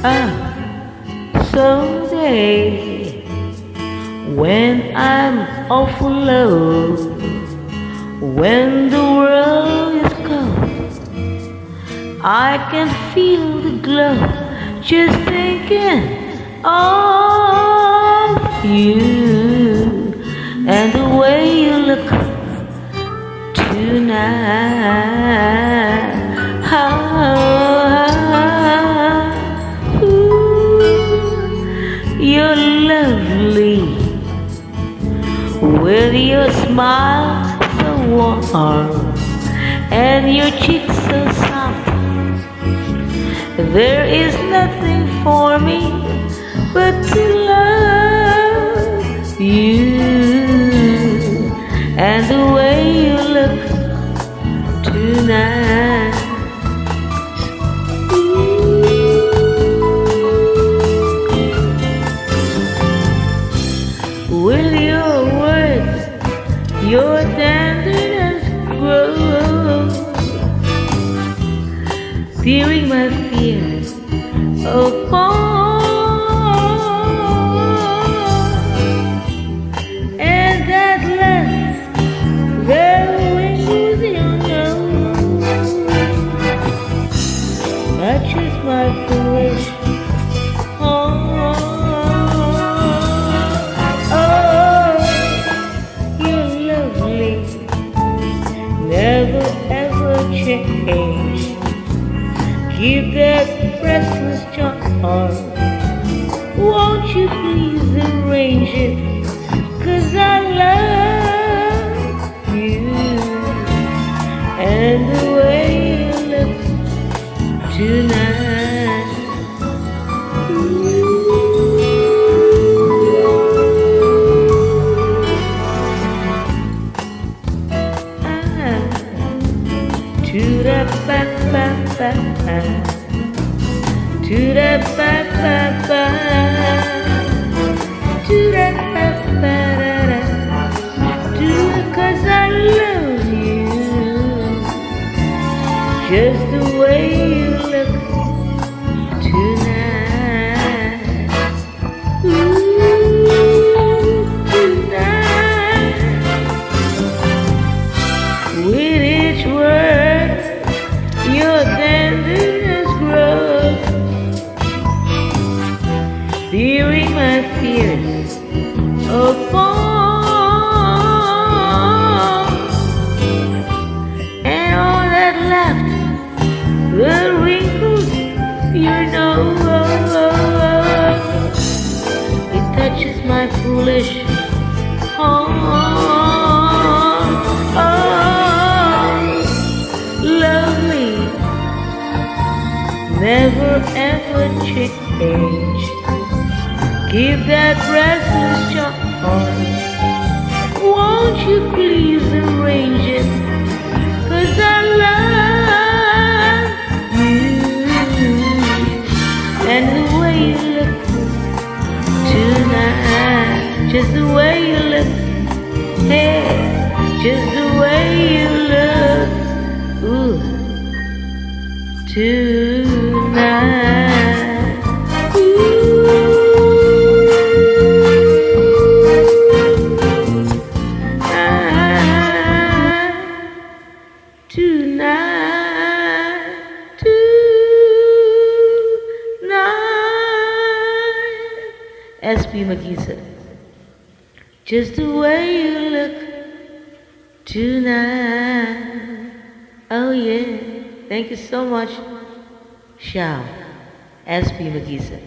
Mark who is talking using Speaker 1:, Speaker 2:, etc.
Speaker 1: Ah, someday when I'm awful low, when the world is cold, I can feel the glow just thinking of you and the way you look tonight. You're lovely with your smile so warm and your cheeks so soft. There is nothing for me but to love you and the way you look tonight. With your words, your tenderness grows, fearing my fears upon, and that left their wings in your touches my foolish never ever change. Keep that restless charm. Won't you please arrange it? 'Cause I love you and the way you look tonight. To the ba ba ba, to the ba ba ba, to the ba ba da, to 'cause I love you, just the way you look tonight. Tonight, with each word your tenderness grows, fearing my fears upon, and all that left, the wrinkles, you know, it touches my foolish heart. Lovely, never ever change. Keep that restless charm. Won't you please arrange it? 'Cause I love you and the way you look tonight. Just the way you look, hey, just the way you look. Ooh, tonight. Tonight, tonight. SB Magisa. Just the way you look tonight. Oh yeah. Thank you so much. Ciao. SB Magisa.